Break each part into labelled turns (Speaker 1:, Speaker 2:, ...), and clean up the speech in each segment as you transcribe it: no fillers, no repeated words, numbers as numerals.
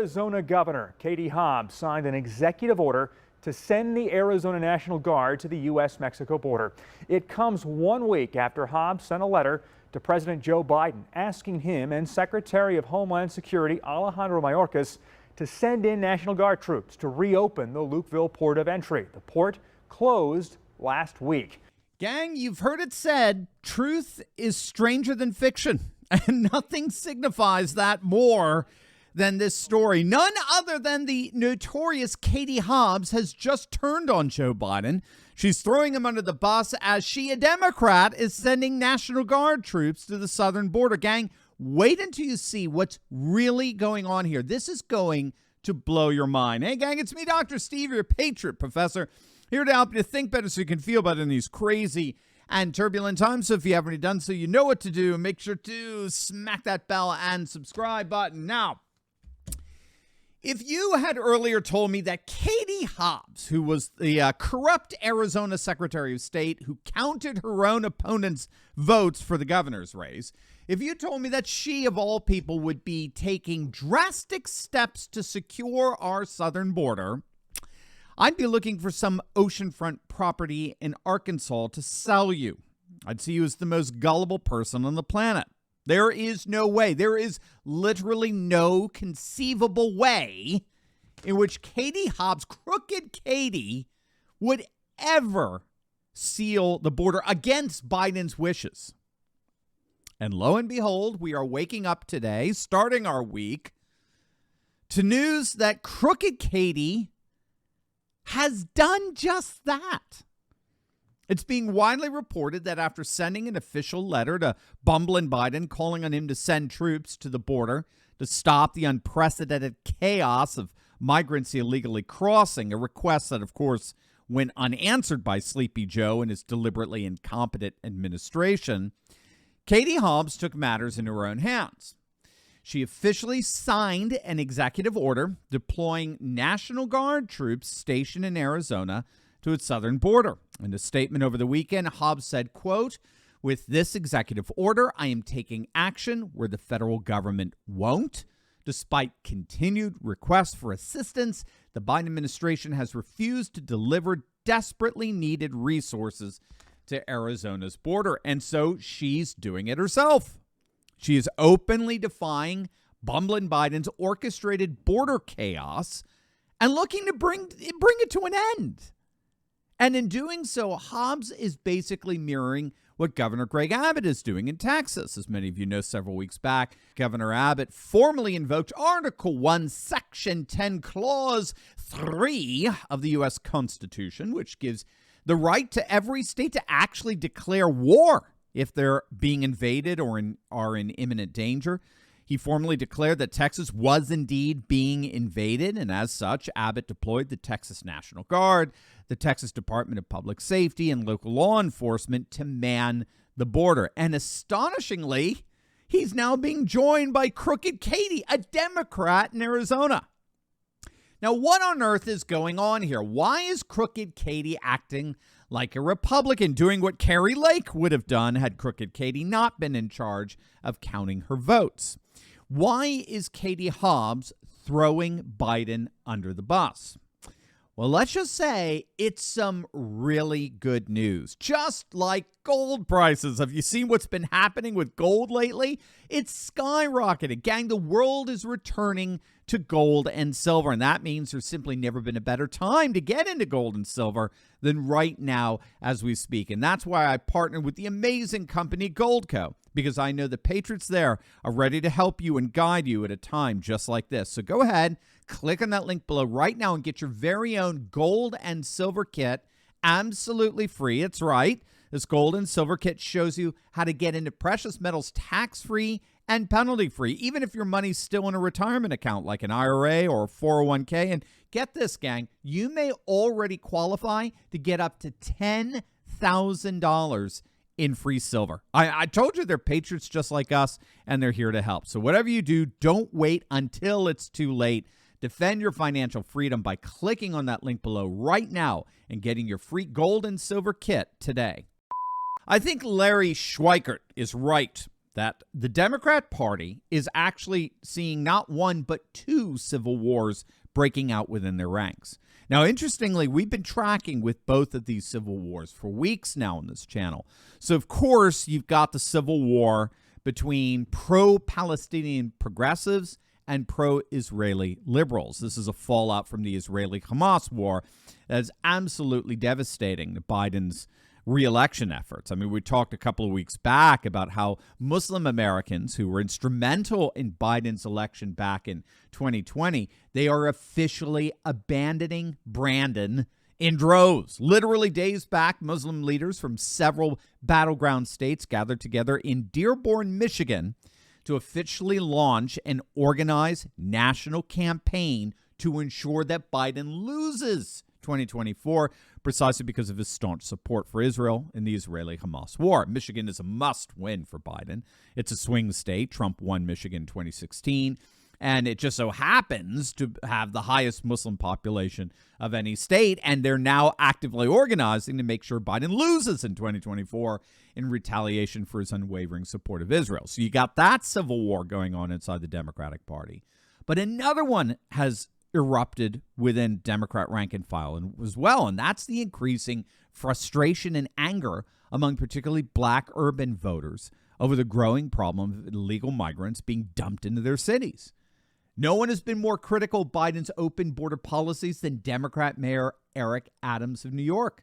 Speaker 1: Arizona Governor Katie Hobbs signed an executive order to send the Arizona National Guard to the U.S.-Mexico border. It comes 1 week after Hobbs sent a letter to President Joe Biden asking him and Secretary of Homeland Security Alejandro Mayorkas to send in National Guard troops to reopen the Lukeville port of entry. The port closed last week.
Speaker 2: Gang, you've heard it said, truth is stranger than fiction, and nothing signifies that more than this story. None other than the notorious Katie Hobbs has just turned on Joe Biden. She's throwing him under the bus as she, a Democrat, is sending National Guard troops to the southern border. Gang, wait until you see what's really going on here. This is going to blow your mind. Hey, gang, it's me, Dr. Steve, your Patriot Professor, here to help you think better so you can feel better in these crazy and turbulent times. So if you haven't already done so, you know what to do. Make sure to smack that bell and subscribe button. Now, if you had earlier told me that Katie Hobbs, who was the corrupt Arizona Secretary of State who counted her own opponent's votes for the governor's race, if you told me that she, of all people, would be taking drastic steps to secure our southern border, I'd be looking for some oceanfront property in Arkansas to sell you. I'd see you as the most gullible person on the planet. There is no way, there is literally no conceivable way in which Katie Hobbs, crooked Katie, would ever seal the border against Biden's wishes. And lo and behold, we are waking up today, starting our week, to news that crooked Katie has done just that. It's being widely reported that after sending an official letter to bumbling Biden calling on him to send troops to the border to stop the unprecedented chaos of migrants illegally crossing, a request that, of course, went unanswered by Sleepy Joe and his deliberately incompetent administration, Katie Hobbs took matters into her own hands. She officially signed an executive order deploying National Guard troops stationed in Arizona to its southern border. In a statement over the weekend, Hobbs said, quote, "With this executive order, I am taking action where the federal government won't. Despite continued requests for assistance, the Biden administration has refused to deliver desperately needed resources to Arizona's border." And so she's doing it herself. She is openly defying bumbling Biden's orchestrated border chaos and looking to bring it to an end. And in doing so, Hobbs is basically mirroring what Governor Greg Abbott is doing in Texas. As many of you know, several weeks back, Governor Abbott formally invoked Article 1, Section 10, Clause 3 of the U.S. Constitution, which gives the right to every state to actually declare war if they're being invaded or are in imminent danger. He formally declared that Texas was indeed being invaded, and as such, Abbott deployed the Texas National Guard, the Texas Department of Public Safety, and local law enforcement to man the border. And astonishingly, he's now being joined by crooked Katie, a Democrat in Arizona. Now, what on earth is going on here? Why is crooked Katie acting like a Republican, doing what Carrie Lake would have done had crooked Katie not been in charge of counting her votes? Why is Katie Hobbs throwing Biden under the bus? Well, let's just say it's some really good news. Just like gold prices. Have you seen what's been happening with gold lately? It's skyrocketed. Gang, the world is returning to gold and silver, and that means there's simply never been a better time to get into gold and silver than right now as we speak. And that's why I partnered with the amazing company Goldco, because I know the patriots there are ready to help you and guide you at a time just like this. So go ahead, click on that link below right now and get your very own gold and silver kit absolutely free. It's right. This gold and silver kit shows you how to get into precious metals tax-free and penalty-free, even if your money's still in a retirement account like an IRA or a 401k. And get this, gang, you may already qualify to get up to $10,000 in free silver. I told you they're patriots just like us, and they're here to help. So whatever you do, don't wait until it's too late. Defend your financial freedom by clicking on that link below right now and getting your free gold and silver kit today. I think Larry Schweikert is right that the Democrat Party is actually seeing not one but two civil wars breaking out within their ranks. Now, interestingly, we've been tracking with both of these civil wars for weeks now on this channel. So, of course, you've got the civil war between pro-Palestinian progressives and pro-Israeli liberals. This is a fallout from the Israeli-Hamas war that is absolutely devastating to Biden's re-election efforts. I mean, we talked a couple of weeks back about how Muslim Americans who were instrumental in Biden's election back in 2020, they are officially abandoning Brandon in droves. Literally days back, Muslim leaders from several battleground states gathered together in Dearborn, Michigan, to officially launch an organized national campaign to ensure that Biden loses 2024, precisely because of his staunch support for Israel in the Israeli-Hamas war. Michigan is a must-win for Biden. It's a swing state. Trump won Michigan in 2016, and it just so happens to have the highest Muslim population of any state, and they're now actively organizing to make sure Biden loses in 2024 in retaliation for his unwavering support of Israel. So you got that civil war going on inside the Democratic Party. But another one has erupted within Democrat rank and file as well, and that's the increasing frustration and anger among particularly black urban voters over the growing problem of illegal migrants being dumped into their cities. No one has been more critical of Biden's open border policies than Democrat Mayor Eric Adams of New York.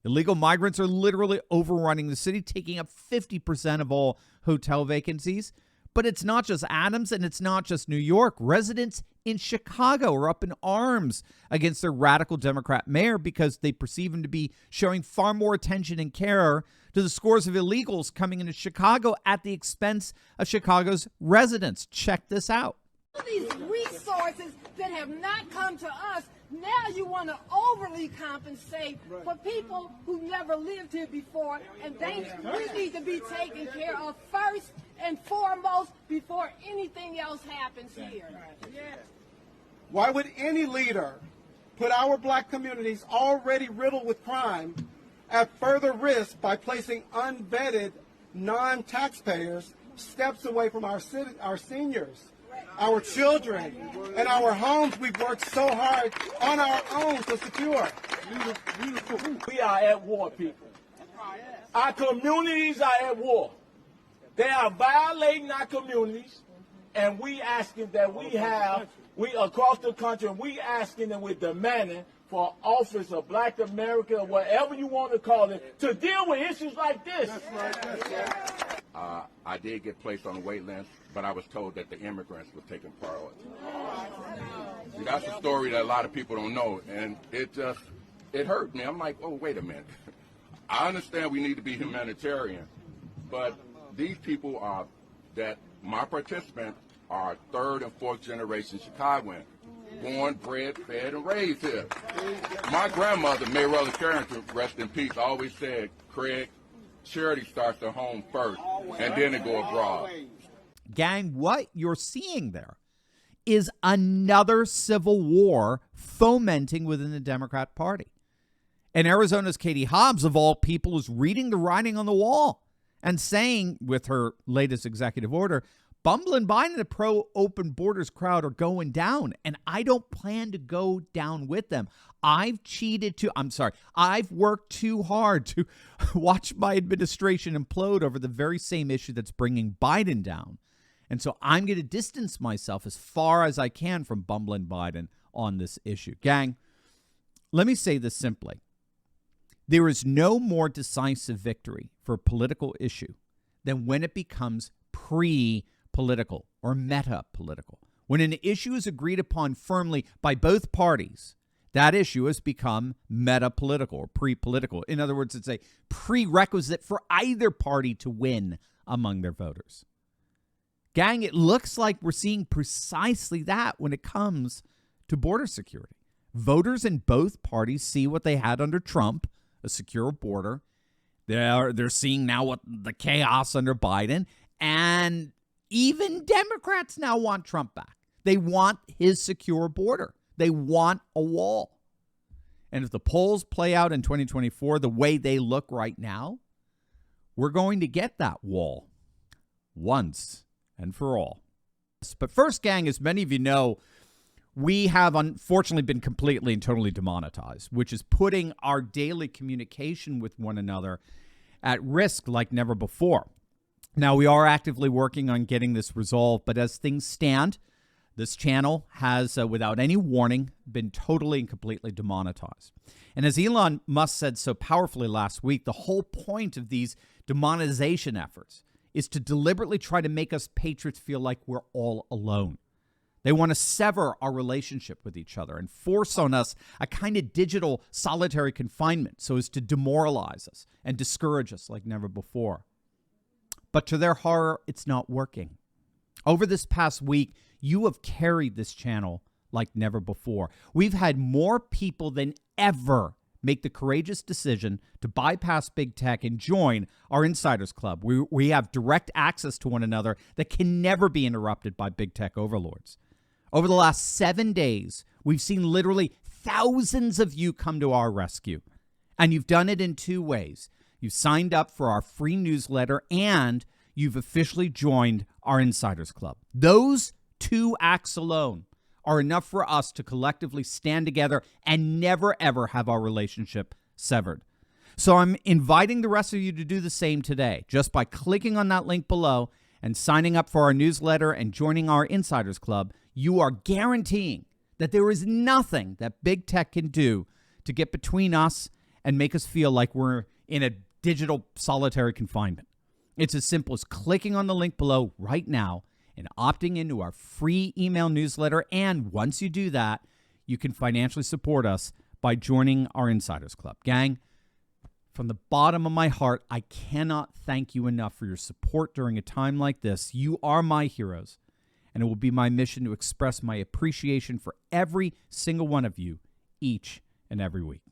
Speaker 2: Illegal migrants are literally overrunning the city, taking up 50% of all hotel vacancies. But it's not just Adams and it's not just New York. Residents in Chicago are up in arms against their radical Democrat mayor because they perceive him to be showing far more attention and care to the scores of illegals coming into Chicago at the expense of Chicago's residents. Check this out.
Speaker 3: These resources that have not come to us, now you want to overly compensate for people who never lived here before, and we need to be taken care of first and foremost before anything else happens here.
Speaker 4: Why would any leader put our black communities already riddled with crime at further risk by placing unvetted non-taxpayers steps away from our seniors, our children, and our homes we've worked so hard on our own to secure?
Speaker 5: We are at war, people. Our communities are at war. They are violating our communities, and we asking that we across the country, and we asking and we're demanding for office of Black America, or whatever you want to call it, to deal with issues like this.
Speaker 6: I did get placed on a wait list, but I was told that the immigrants were taking priority. See, that's a story that a lot of people don't know, and it hurt me. I'm like, oh, wait a minute. I understand we need to be humanitarian, but these people my participants are third and fourth generation Chicagoans, born, bred, fed, and raised here. My grandmother, Mayrella Carrington, rest in peace, always said, Craig, charity starts at home first, and then it go abroad.
Speaker 2: Gang, what you're seeing there is another civil war fomenting within the Democrat Party. And Arizona's Katie Hobbs, of all people, is reading the writing on the wall and saying, with her latest executive order, Bumble and Biden, the pro-open borders crowd, are going down, and I don't plan to go down with them. I've worked too hard to watch my administration implode over the very same issue that's bringing Biden down. And so I'm going to distance myself as far as I can from Bumble and Biden on this issue. Gang, let me say this simply. There is no more decisive victory for a political issue than when it becomes pre-political or meta-political. When an issue is agreed upon firmly by both parties, that issue has become meta-political or pre-political. In other words, it's a prerequisite for either party to win among their voters. Gang, it looks like we're seeing precisely that when it comes to border security. Voters in both parties see what they had under Trump, a secure border. They're seeing now what the chaos under Biden, and even Democrats now want Trump back. They want his secure border. They want a wall. And if the polls play out in 2024 the way they look right now, we're going to get that wall. once and for all. But first, gang, as many of you know, we have unfortunately been completely and totally demonetized, which is putting our daily communication with one another at risk like never before. Now, we are actively working on getting this resolved, but as things stand, this channel has, without any warning, been totally and completely demonetized. And as Elon Musk said so powerfully last week, the whole point of these demonetization efforts is to deliberately try to make us patriots feel like we're all alone. They want to sever our relationship with each other and force on us a kind of digital solitary confinement so as to demoralize us and discourage us like never before. But to their horror, it's not working. Over this past week, you have carried this channel like never before. We've had more people than ever make the courageous decision to bypass big tech and join our Insiders Club. We have direct access to one another that can never be interrupted by big tech overlords. Over the last 7 days, we've seen literally thousands of you come to our rescue. And you've done it in two ways. You've signed up for our free newsletter and you've officially joined our Insiders Club. Those two acts alone are enough for us to collectively stand together and never, ever have our relationship severed. So I'm inviting the rest of you to do the same today, just by clicking on that link below and signing up for our newsletter and joining our Insiders Club. You are guaranteeing that there is nothing that big tech can do to get between us and make us feel like we're in a digital solitary confinement. It's as simple as clicking on the link below right now and opting into our free email newsletter. And once you do that, you can financially support us by joining our Insiders Club. Gang, from the bottom of my heart, I cannot thank you enough for your support during a time like this. You are my heroes, and it will be my mission to express my appreciation for every single one of you each and every week.